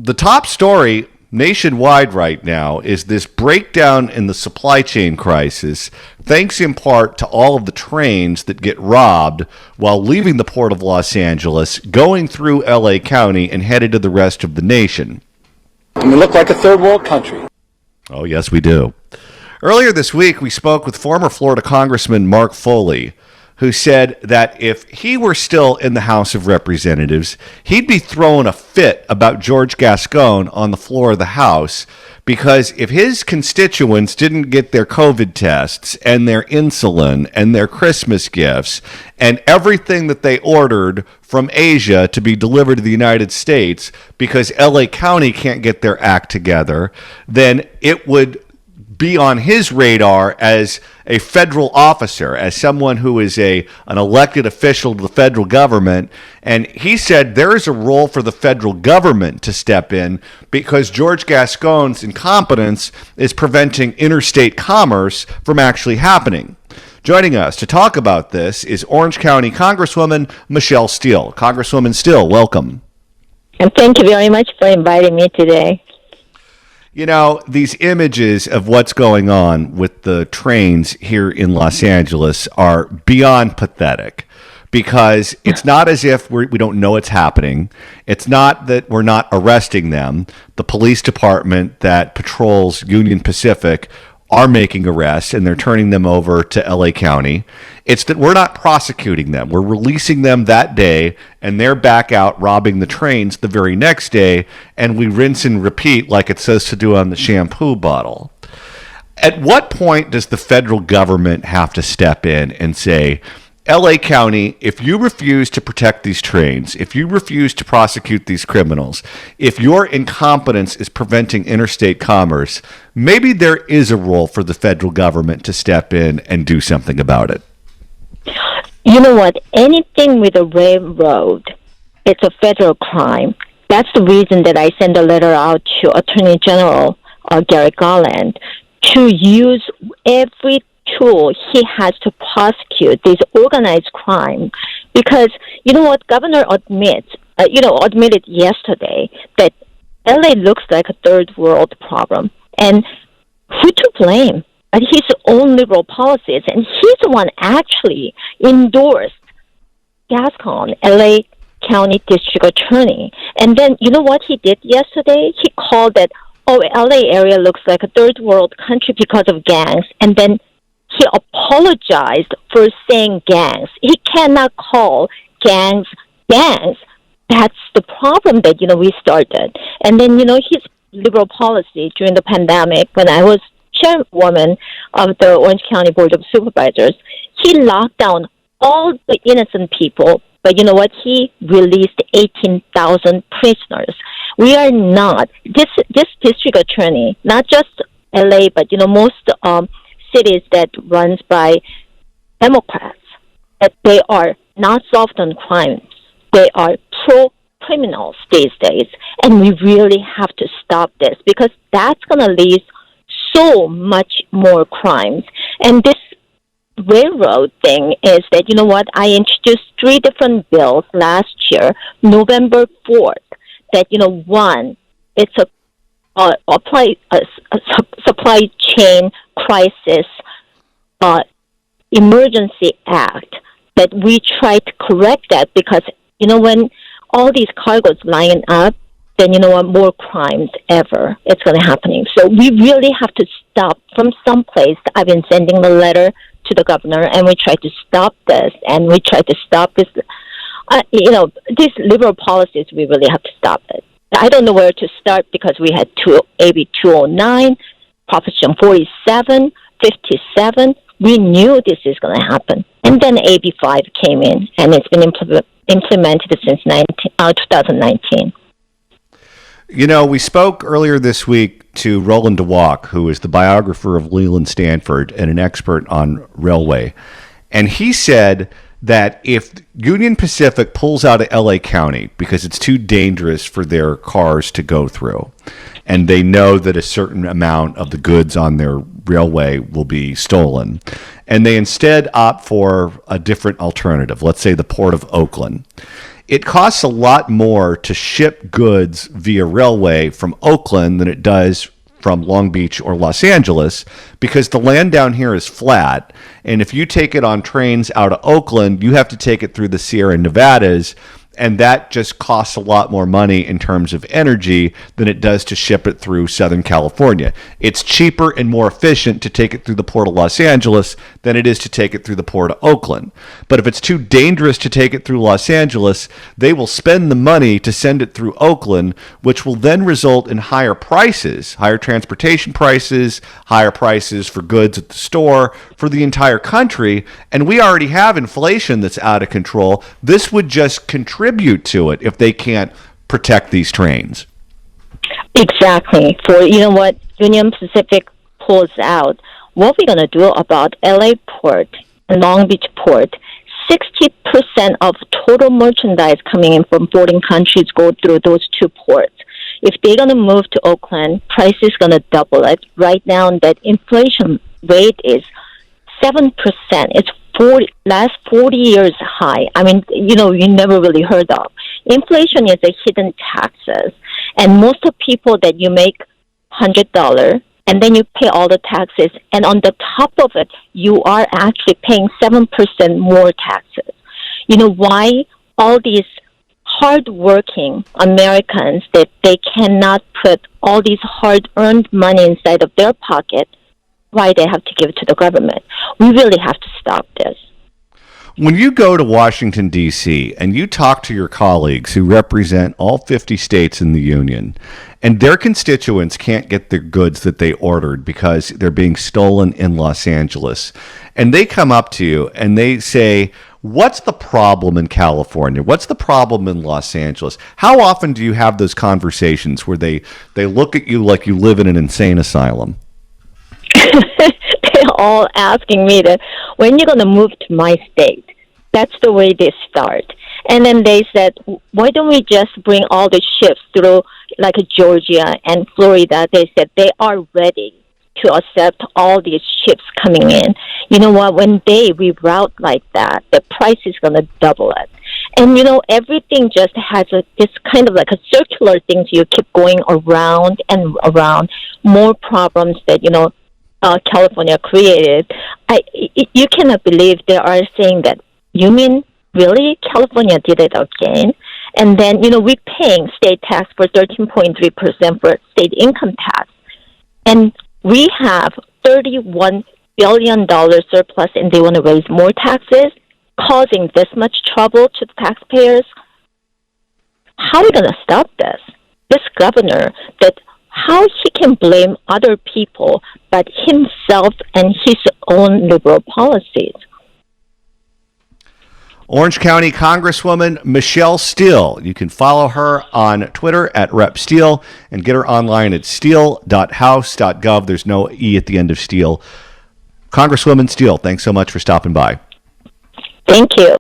the top story nationwide right now is this breakdown in the supply chain crisis, thanks in part to all of the trains that get robbed while leaving the port of Los Angeles, going through LA County, and headed to the rest of the nation. And we look like a third world country. Oh, yes, we do. Earlier this week, we spoke with former Florida Congressman Mark Foley, who said that if he were still in the House of Representatives, he'd be throwing a fit about George Gascon on the floor of the House, because if his constituents didn't get their COVID tests and their insulin and their Christmas gifts and everything that they ordered from Asia to be delivered to the United States because LA County can't get their act together, then it would be on his radar as a federal officer, as someone who is an elected official to the federal government. And he said there is a role for the federal government to step in because George Gascon's incompetence is preventing interstate commerce from actually happening. Joining us to talk about this is Orange County Congresswoman Michelle Steele. Congresswoman Steele, welcome. And thank you very much for inviting me today. You know, these images of what's going on with the trains here in Los Angeles are beyond pathetic, because it's not as if we don't know it's happening. It's not that we're not arresting them. The police department that patrols Union Pacific are making arrests, and they're turning them over to LA County. It's that we're not prosecuting them. We're releasing them that day, and they're back out robbing the trains the very next day, and we rinse and repeat like it says to do on the shampoo bottle. At what point does the federal government have to step in and say, LA County, if you refuse to protect these trains, if you refuse to prosecute these criminals, if your incompetence is preventing interstate commerce, maybe there is a role for the federal government to step in and do something about it? You know what? Anything with a railroad, it's a federal crime. That's the reason that I sent a letter out to Attorney General Garrett Garland to use every tool he has to prosecute this organized crime. Because, you know what, Governor admitted yesterday that LA looks like a third world problem. And who to blame? His own liberal policies. And he's the one actually endorsed Gascon, LA County District Attorney. And then, you know what he did yesterday? He called that, LA area looks like a third world country because of gangs. And then he apologized for saying gangs. He cannot call gangs gangs. That's the problem that, we started. And then, his liberal policy during the pandemic, when I was chairwoman of the Orange County Board of Supervisors, he locked down all the innocent people. But you know what? He released 18,000 prisoners. We are not, this district attorney, not just LA, but, most cities that runs by Democrats, that they are not soft on crimes. They are pro-criminals these days. And we really have to stop this, because that's going to lead so much more crimes. And this railroad thing is that, I introduced 3 different bills last year, November 4th, that, one, it's a supply chain crisis emergency act, that we try to correct that, because when all these cargoes line up, then more crimes ever it's going to happening. So we really have to stop from someplace. I've been sending the letter to the governor, and we try to stop this, and we try to stop this. These liberal policies, we really have to stop it. I don't know where to start, because we had AB 209, Proposition 47, 57. We knew this is going to happen. And then AB 5 came in, and it's been implemented since 2019. We spoke earlier this week to Roland DeWalk, who is the biographer of Leland Stanford and an expert on railway. And he said that if Union Pacific pulls out of LA County because it's too dangerous for their cars to go through, and they know that a certain amount of the goods on their railway will be stolen, and they instead opt for a different alternative, let's say the Port of Oakland, it costs a lot more to ship goods via railway from Oakland than it does from Long Beach or Los Angeles, because the land down here is flat. And if you take it on trains out of Oakland, you have to take it through the Sierra Nevadas. And that just costs a lot more money in terms of energy than it does to ship it through Southern California. It's cheaper and more efficient to take it through the port of Los Angeles than it is to take it through the port of Oakland. But if it's too dangerous to take it through Los Angeles, they will spend the money to send it through Oakland, which will then result in higher prices, higher transportation prices, higher prices for goods at the store for the entire country. And we already have inflation that's out of control. This would just contribute to it if they can't protect these trains. Exactly. For, what Union Pacific pulls out, what we're going to do about LA Port and Long Beach Port, 60% of total merchandise coming in from foreign countries go through those two ports. If they're going to move to Oakland, price is going to double it. Right now, that inflation rate is 7%. It's last 40 years high. I mean, you never really heard of. Inflation is a hidden taxes. And most of people that you make $100 and then you pay all the taxes, and on the top of it, you are actually paying 7% more taxes. You know why all these hard-working Americans, that they cannot put all these hard-earned money inside of their pocket, why they have to give it to the government? We really have to stop this. When you go to Washington, D.C., and you talk to your colleagues who represent all 50 states in the union, and their constituents can't get the goods that they ordered because they're being stolen in Los Angeles, and they come up to you and they say, what's the problem in California? What's the problem in Los Angeles? How often do you have those conversations where they look at you like you live in an insane asylum? They're all asking me that, when you're going to move to my state? That's the way they start. And then they said, why don't we just bring all the ships through, like Georgia and Florida? They said they are ready to accept all these ships coming in. You know what? When they reroute like that, the price is going to double it. And, everything just has this kind of like a circular thing. So you keep going around and around. More problems that, California created. You cannot believe they are saying that. You mean really California did it again? And then we're paying state tax for 13.3% for state income tax, and we have $31 billion surplus, and they want to raise more taxes, causing this much trouble to the taxpayers. How are we going to stop this? This governor, that how he can blame other people but himself and his own liberal policies. Orange County Congresswoman Michelle Steele. You can follow her on Twitter at Rep. Steele and get her online at steele.house.gov. There's no E at the end of Steele. Congresswoman Steele, thanks so much for stopping by. Thank you.